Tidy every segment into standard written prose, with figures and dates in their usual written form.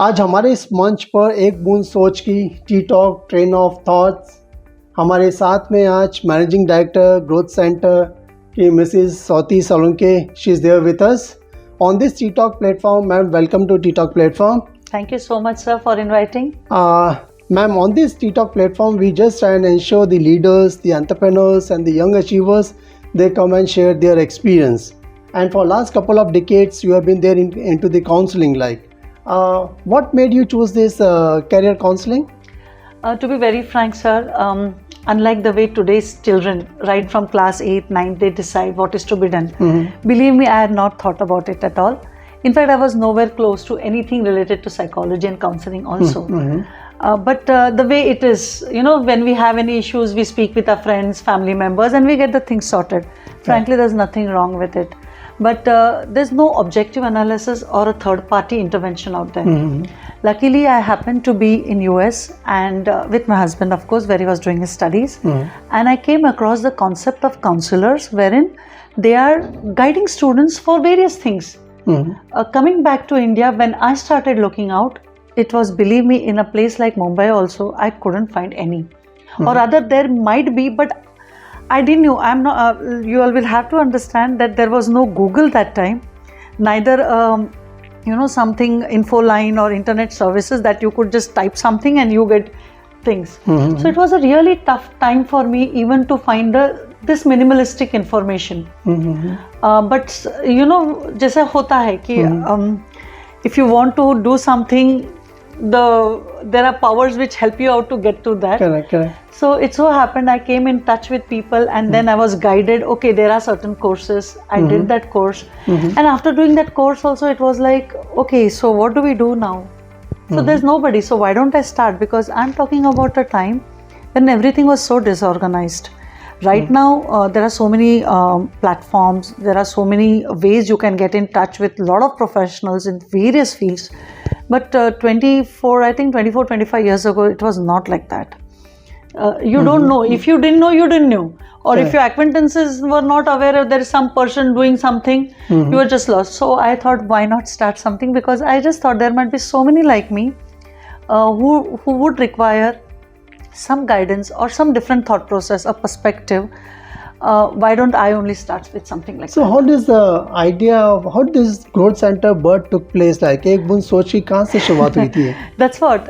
आज हमारे इस मंच पर एक बूंद सोच की T talk train of thoughts, हमारे साथ में आज मैनेजिंग डायरेक्टर ग्रोथ सेंटर की Mrs Swati Solanke, she is there with us on this T talk platform. Ma'am, welcome to T talk platform. Thank you so much, sir, for inviting. Ma'am, on this tea talk platform, we just try and ensure the leaders, the entrepreneurs and the young achievers, they come and share their experience. And for last couple of decades, you have been there into the counseling. What made you choose this career counseling? To be very frank, sir, unlike the way today's children, right from class 8, 9, they decide what is to be done. Believe me, I had not thought about it at all. In fact, I was nowhere close to anything related to psychology and counseling also. But the way it is, when we have any issues, we speak with our friends, family members, and we get the things sorted. Frankly, there's nothing wrong with it. But there's no objective analysis or a third-party intervention out there. Luckily, I happened to be in US and with my husband, of course, where he was doing his studies. And I came across the concept of counselors, wherein they are guiding students for various things. Coming back to India, when I started looking out, it was, believe me, in a place like Mumbai also, I couldn't find any. Or rather, there might be, but I didn't know. I'm not. You all will have to understand that there was no Google that time, neither something info line or internet services that you could just type something and you get things. So it was a really tough time for me even to find this minimalistic information. But जैसा होता है कि if you want to do something, there are powers which help you out to get to that. Correct. So it so happened I came in touch with people and then I was guided, okay, there are certain courses. I did that course. And after doing that course also, it was like, okay, so what do we do now? So there's nobody, so why don't I start? Because I'm talking about a time when everything was so disorganized. Right now, there are so many platforms, there are so many ways you can get in touch with a lot of professionals in various fields. But 25 years ago, it was not like that. You don't know. If you didn't know, you didn't know. Or if your acquaintances were not aware of there is some person doing something, you were just lost. So I thought, why not start something? Because I just thought there might be so many like me who would require some guidance or some different thought process or perspective. Why don't I only start with something like that? So how does the idea of how this growth center birth took place? Like एक बूंद सोच की कहाँ से शुरुआत हुई थी? That's what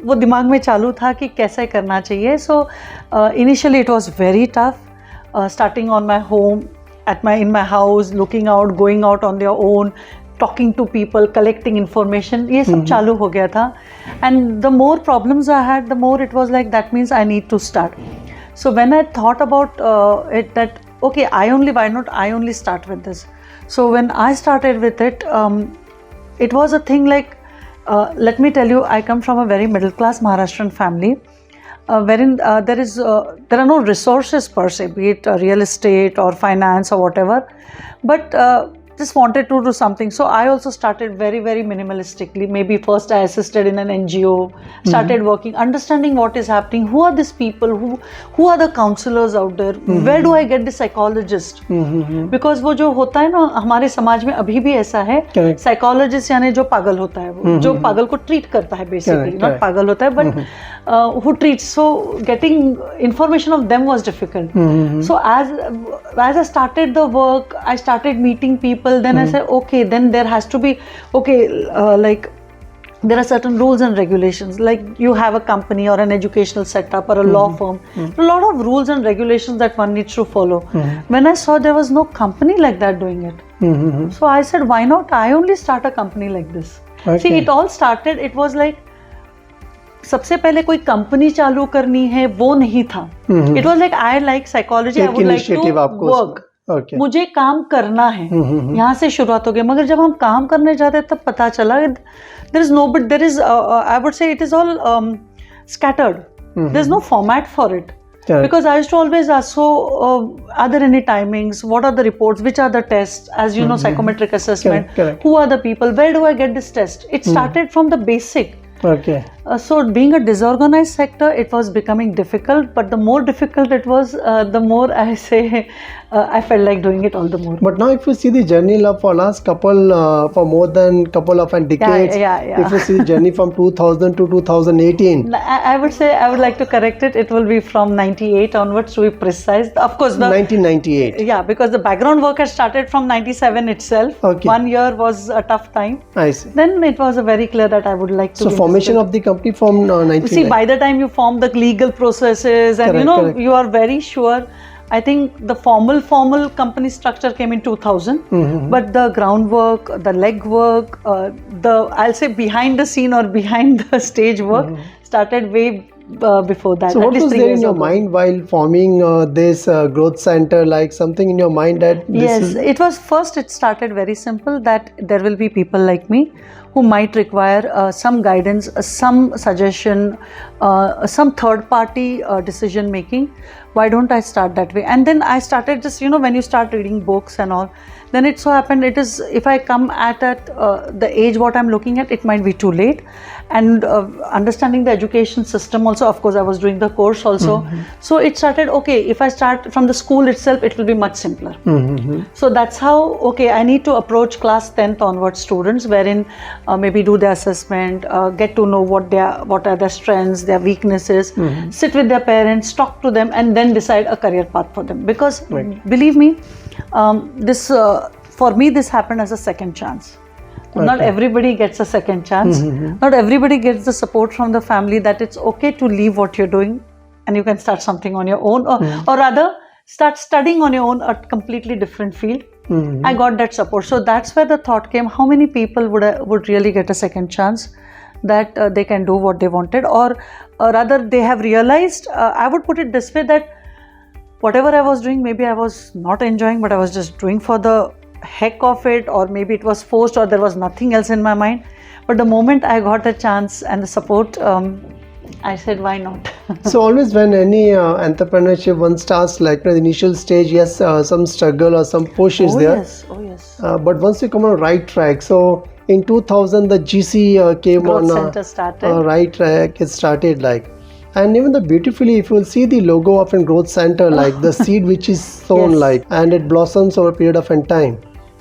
वो दिमाग में चालू था कि कैसे करना चाहिए. So initially it was very tough. Starting on my home, in my house, looking out, going out on their own, talking to people, collecting information, ये सब चालू हो गया था. And the more problems I had, the more it was like, that means I need to start. So when I thought about it, that okay, why not I only start with this? So when I started with it, it was a thing like, let me tell you, I come from a very middle class Maharashtrian family, wherein there are no resources per se, be it real estate or finance or whatever, but just wanted to do something. So I also started very, very minimalistically. Maybe first I assisted in an NGO, started working, understanding what is happening, who are these people, who are the counselors out there, where do I get the psychologist? Because वो जो होता है ना हमारे समाज में अभी भी ऐसा है, psychologist यानी जो पागल होता है, वो जो पागल को treat करता है basically, not पागल होता है, but who treats. So getting information of them was difficult. So as I started the work, I started meeting people. Then I said, okay, then there has to be, like there are certain rules and regulations. Like you have a company or an educational setup or a law firm, a lot of rules and regulations that one needs to follow. When I saw there was no company like that doing it, so I said, why not I only start a company like this? See, it all started, it was like, सबसे पहले कोई company चालू करनी है वो नहीं था. It was like I like psychology, I would like to work. मुझे काम करना है, यहाँ से शुरुआत हो गई. मगर जब हम काम करने जाते तब पता चला there is I would say it is all scattered. There is no format for it. Because I used to always ask, so are there any timings? What are the reports? Which are the tests? As you know, psychometric assessment. Who are the people? Where do I get this test? It started from the basic. So being a disorganized sector, it was becoming difficult, but the more difficult it was, the more I say I felt like doing it all the more. But now, if you see the journey for last for more than couple of decades, yeah. if you see the journey from 2000 to 2018, I would say, I would like to correct it. It will be from 98 onwards to be precise. Of course, 1998. Yeah, because the background work has started from 97 itself. Okay. 1 year was a tough time. I see. Then it was very clear that I would like to. So formation of the company from 19. See, by the time you form the legal processes and Correct. you are very sure. I think the formal company structure came in 2000, but the groundwork, the legwork, I'll say behind the scene or behind the stage work started way before that. So what was there in your mind while forming this growth center? Like something in your mind that this it was first. It started very simple, that there will be people like me who might require some guidance, some suggestion, some third party decision making. Why don't I start that way? And then I started just, when you start reading books and all, then it so happened it is, if I come at the age what I'm looking at, it might be too late. And understanding the education system also, of course I was doing the course also. So it started, okay, if I start from the school itself, it will be much simpler. So that's how, okay, I need to approach class 10th onward students, wherein maybe do the assessment, get to know what are their strengths, their weaknesses, sit with their parents, talk to them, and then decide a career path for them. Because believe me, this for me this happened as a second chance. Not everybody gets a second chance. Not everybody gets the support from the family that it's okay to leave what you're doing and you can start something on your own, or rather start studying on your own a completely different field. I got that support. So that's where the thought came, how many people would really get a second chance, that they can do what they wanted, or rather they have realized, I would put it this way, that whatever I was doing, maybe I was not enjoying, but I was just doing for the heck of it, or maybe it was forced, or there was nothing else in my mind. But the moment I got the chance and the support, I said, why not? So always when any entrepreneurship one starts, like the initial stage, yes, some struggle or some push is there. Oh yes. But once you come on right track, so in 2000 the GC came Growth on Center started. right track. It started like, and even the beautifully, if you will see the logo of a growth center, like the seed which is sown, Yes. like, and it blossoms over a period of time.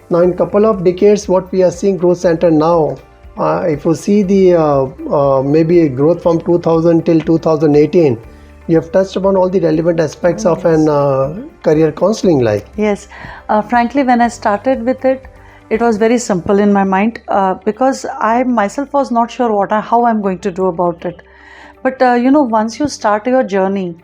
Now in couple of decades, what we are seeing growth center now, if you see the maybe a growth from 2000 till 2018, you have touched upon all the relevant aspects of an career counseling, like. Yes. Frankly, when I started with it, it was very simple in my mind, because I myself was not sure how I'm going to do about it. But once you start your journey,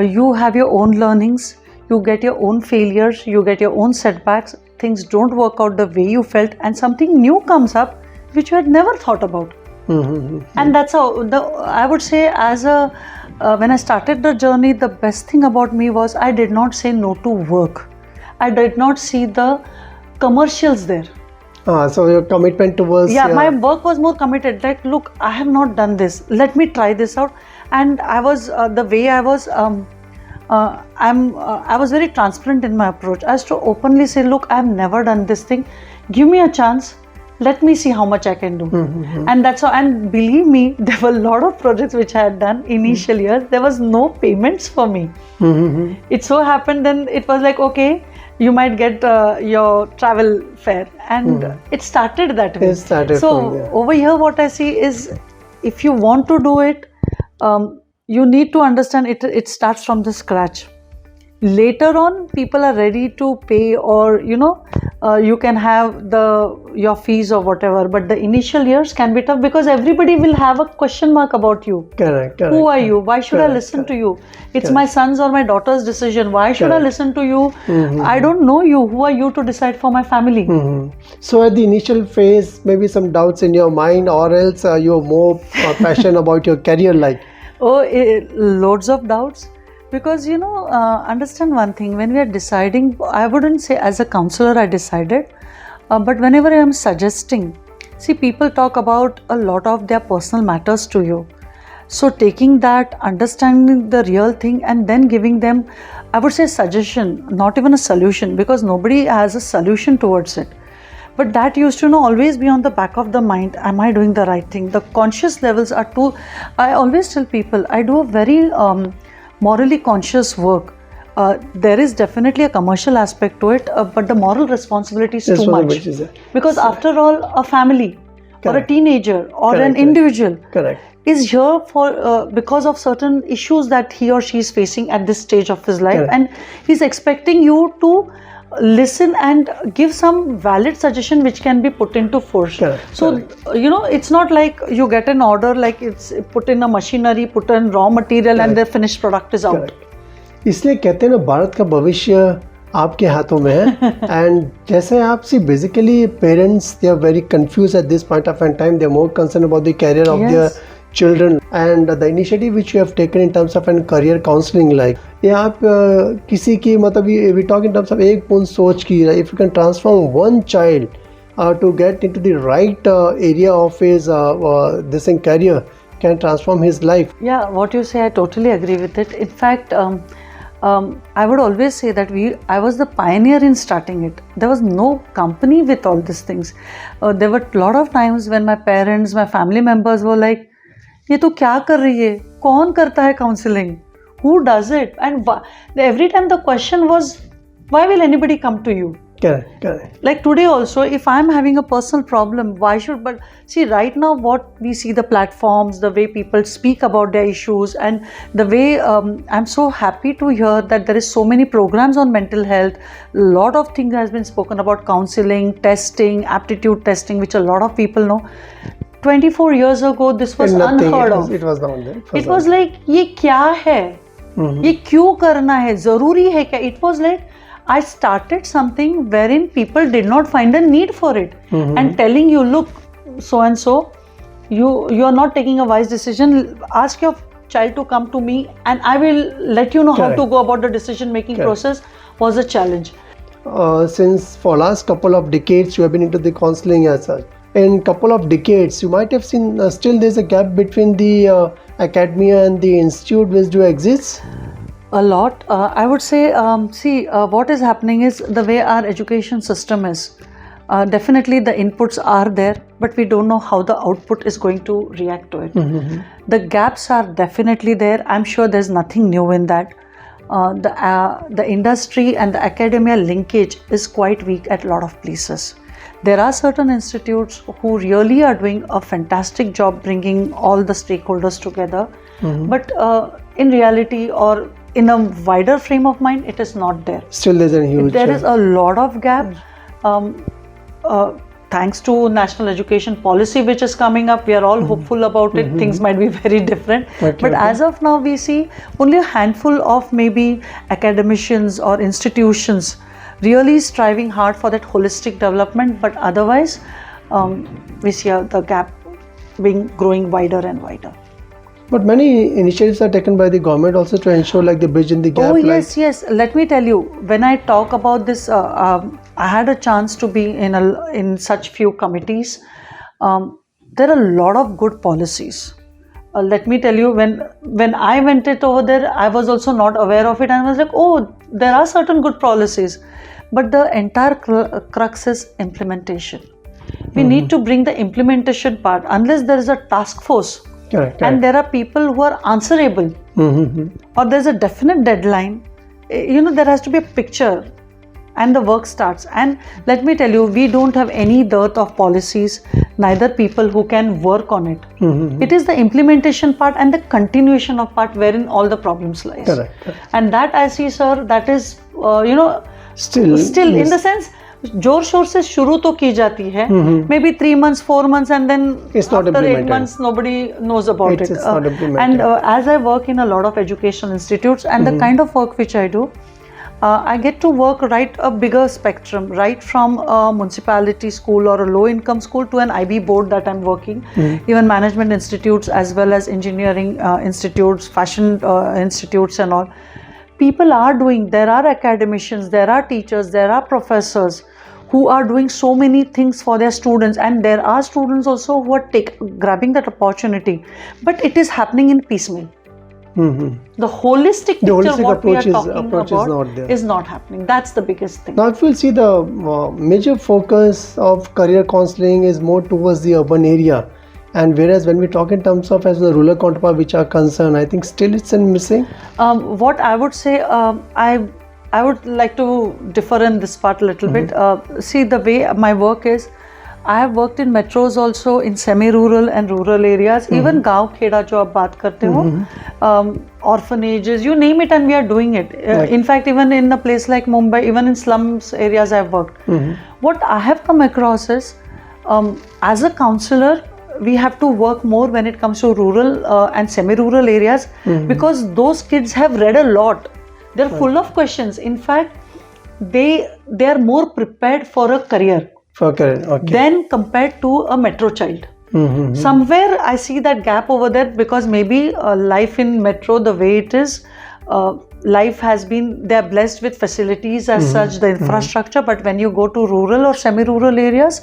you have your own learnings, you get your own failures, you get your own setbacks, things don't work out the way you felt, and something new comes up which you had never thought about. And that's how, I would say, when I started the journey, the best thing about me was I did not say no to work. I did not see the commercials there. So your commitment towards My work was more committed. Like, look, I have not done this. Let me try this out. And I was the way I was. I was very transparent in my approach. I used to openly say, look, I have never done this thing. Give me a chance. Let me see how much I can do. And that's how. And believe me, there were a lot of projects which I had done initial years. There was no payments for me. It so happened. Then it was like, okay, you might get your travel fare, and it started that way. It started so from there. Over here, what I see is, if you want to do it, you need to understand it starts from the scratch. Later on, people are ready to pay, or you can have your fees or whatever, but the initial years can be tough, because everybody will have a question mark about you. Correct. Who are you? Why should I listen to you? It's my son's or my daughter's decision. Why should I listen to you? I don't know you. Who are you to decide for my family? So at the initial phase, maybe some doubts in your mind, or else you're more passionate about your career, like. Loads of doubts. Because understand one thing, when we are deciding, I wouldn't say as a counselor I decided, but whenever I am suggesting, see, people talk about a lot of their personal matters to you. So taking that, understanding the real thing, and then giving them, I would say, suggestion, not even a solution, because nobody has a solution towards it. But that used to always be on the back of the mind. Am I doing the right thing? The conscious levels are too. I always tell people I do a very morally conscious work. There is definitely a commercial aspect to it, but the moral responsibility is too much. Because after all, a family or a Correct. teenager or Correct, an correct. individual Correct. is here for because of certain issues that he or she is facing at this stage of his life, Correct. and he's expecting you to listen and give some valid suggestion which can be put into force. Correct, So it's not like you get an order, like it's put in a machinery, put in raw material, and the finished product is out. Correct. इसलिए कहते हैं ना, भारत का भविष्य आपके हाथों में है. एंड जैसे आप see basically parents they are very confuse at this point of time. They are more concern about the career of their children, and the initiative which you have taken in terms of an career counseling, like ये आप किसी की मतलब we talk in terms of एक पूर्ण सोच की, if you can transform one child to get into the right area of his this in career, can transform his life. Yeah, what you say, I totally agree with it. In fact, I would always say that I was the pioneer in starting it. There was no company with all these things. There were a lot of times when my parents, my family members were like, ये तो क्या कर रही है, कौन करता है counseling, who does it, and every time the question was, why will anybody come to you? Correct. Like today also, if I'm having a personal problem, why should, but see right now what we see, the platforms, the way people speak about their issues, and the way I'm so happy to hear that there is so many programs on mental health. A lot of things has been spoken about counseling, testing, aptitude testing, which a lot of people know. 24 years ago, this was unheard of. It was not there. It was like, ये क्या है, ये क्यों करना है, जरूरी है क्या? It was like I started something wherein people did not find a need for it, and telling you, look, so and so, you are not taking a wise decision. Ask your child to come to me, and I will let you know how to go about the decision making process. Was a challenge. Since for last couple of decades, you have been into the counseling as such. In couple of decades, you might have seen still there's a gap between the academia and the institute which do exist. A lot. I would say, what is happening is the way our education system is. Definitely the inputs are there, but we don't know how the output is going to react to it. The gaps are definitely there. I'm sure there's nothing new in that. The industry and the academia linkage is quite weak at a lot of places. There are certain institutes who really are doing a fantastic job bringing all the stakeholders together, but in reality or in a wider frame of mind, it is not there. Still there's a huge... There is a lot of gap. Thanks to National Education Policy which is coming up, we are all hopeful about it. Things might be very different. But as of now, we see only a handful of maybe academicians or institutions really striving hard for that holistic development, but otherwise we see the gap growing wider and wider. But many initiatives are taken by the government also to ensure like the bridge in the gap. Oh yes. Let me tell you, when I talk about this, I had a chance to be in such few committees. There are a lot of good policies. Let me tell you, when I went it over there, I was also not aware of it, and I was like, oh, there are certain good policies, but the entire crux is implementation. We need to bring the implementation part. Unless there is a task force and there are people who are answerable, or there's a definite deadline, there has to be a picture, and the work starts. And let me tell you, we don't have any dearth of policies, neither people who can work on it. It is the implementation part and the continuation of part wherein all the problems lies. Correct. And that I see, sir, that is still in the sense, जोर शोर से शुरू तो की जाती है, maybe 3 months, 4 months, and then it's not after 8 implemented. months nobody knows about it. It's not implemented. And as I work in a lot of educational institutes, and the kind of work which I do, I get to work right a bigger spectrum, right from a municipality school or a low income school to an IB board that I'm working, even management institutes as well as engineering institutes, fashion institutes and all. People are doing, there are academicians, there are teachers, there are professors who are doing so many things for their students, and there are students also who are grabbing that opportunity, but it is happening in piecemeal. The holistic The picture, holistic what we are approach is- talking approach is about, not there. is not happening. That's the biggest thing. Now, if you'll see the major focus of career counseling is more towards the urban area, and whereas when we talk in terms of as the rural counterpart which are concerned, I think still it's missing. What I would say, I would like to differ in this part a little bit. See, the way my work is, I have worked in metros also, in semi-rural and rural areas, even गाँव खेड़ा जो आप बात करते हो, orphanages, you name it, and we are doing it. In fact, even in a place like Mumbai, even in slums areas, I have worked. What I have come across is, as a counselor, we have to work more when it comes to rural and semi-rural areas, because those kids have read a lot. They're full of questions. In fact, they are more prepared for a career For career, okay. than compared to a metro child. Somewhere I see that gap over there, because maybe life in metro, the way it is, life has been, they are blessed with facilities as such, the infrastructure, but when you go to rural or semi-rural areas,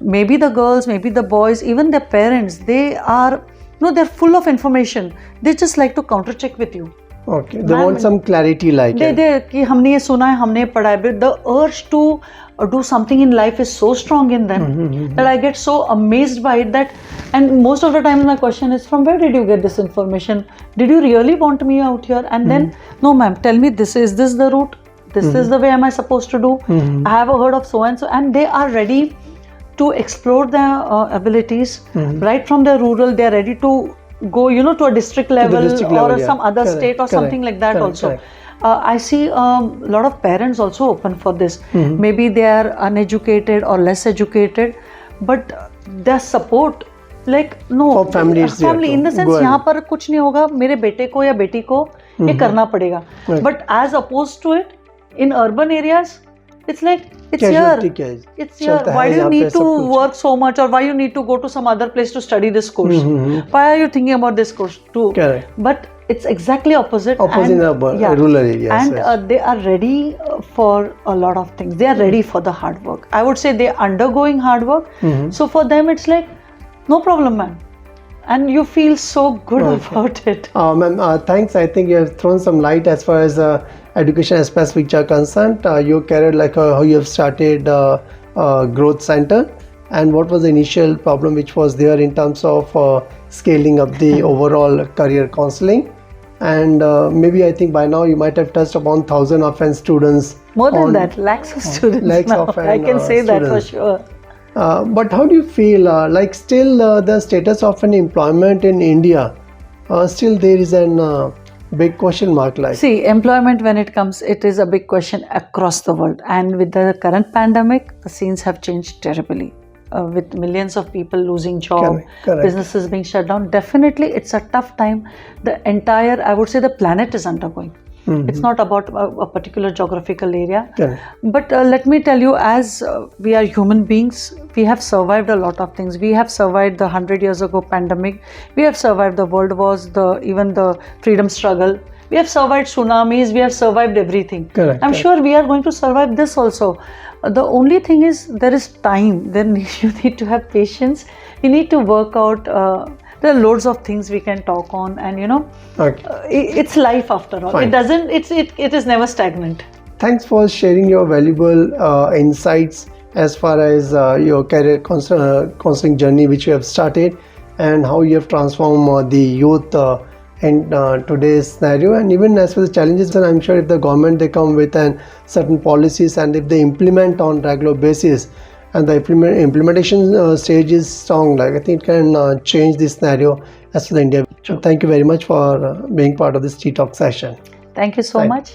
maybe the girls, maybe the boys, even their parents, they are, they're full of information. They just like to counter check with you. Okay, they want some clarity, like it. they कि हमने ये सुना है, हमने पढ़ा है, but the urge to do something in life is so strong in them that I get so amazed by it that, and most of the time my question is, from where did you get this information? Did you really want me out here? And then, no ma'am, tell me, is this the route? This is the way am I supposed to do? I have heard of so and so, and they are ready to explore their abilities right from the rural. They are ready to go, to a district level, or yeah. some other Correct, state or something like that correct, also. correct. I see a lot of parents also open for this. Maybe they are uneducated or less educated, but their support, like, no, For family is there family to in the sense, go ahead. यहाँ पर कुछ नहीं होगा, मेरे बेटे को या बेटी को ये करना पड़ेगा. Right. But as opposed to it, in urban areas, it's like, it's Casualty here. case. It's here. चलता है, Why do you यहाँ पे need to सब कुछ। work so much, or why you need to go to some other place to study this course? Why are you thinking about this course too? Correct. But it's exactly opposite. Opposite in and, the rural areas, And yes. they are ready for a lot of things. They are ready for the hard work. I would say they are undergoing hard work. So for them, it's like, no problem, man. And you feel so good about it. Ma'am, thanks. I think you have thrown some light as far as education aspects which are concerned. Your career, like how you have started Growth Center, and what was the initial problem which was there in terms of scaling up the overall career counseling. And maybe I think by now you might have touched upon 1,000 of students. More than that, lakhs of students lakhs now. of I can say that for students. sure. But how do you feel, like still the status of an employment in India, still there is an big question mark, like? See, employment, when it comes, it is a big question across the world. And with the current pandemic, the scenes have changed terribly. With millions of people losing job, Correct. businesses being shut down, definitely it's a tough time. The entire, I would say, the planet is undergoing. It's not about a particular geographical area. Correct. But let me tell you, as we are human beings, we have survived a lot of things. We have survived the 100 years ago pandemic. We have survived the world wars, even the freedom struggle. We have survived tsunamis. We have survived everything. Correct, I'm correct. sure we are going to survive this also. The only thing is, there is time. Then you need to have patience. You need to work out. There are loads of things we can talk on, and Okay. it's life after all. Fine. It is never stagnant. Thanks for sharing your valuable insights as far as your career counseling journey which you have started, and how you have transformed the youth in today's scenario, and even as for the challenges. And I'm sure if the government, they come with certain policies, and if they implement on regular basis, and the implementation stage is strong, like I think it can change this scenario as for the India. So thank you very much for being part of this Tea Talk session. Thank you so Right. much.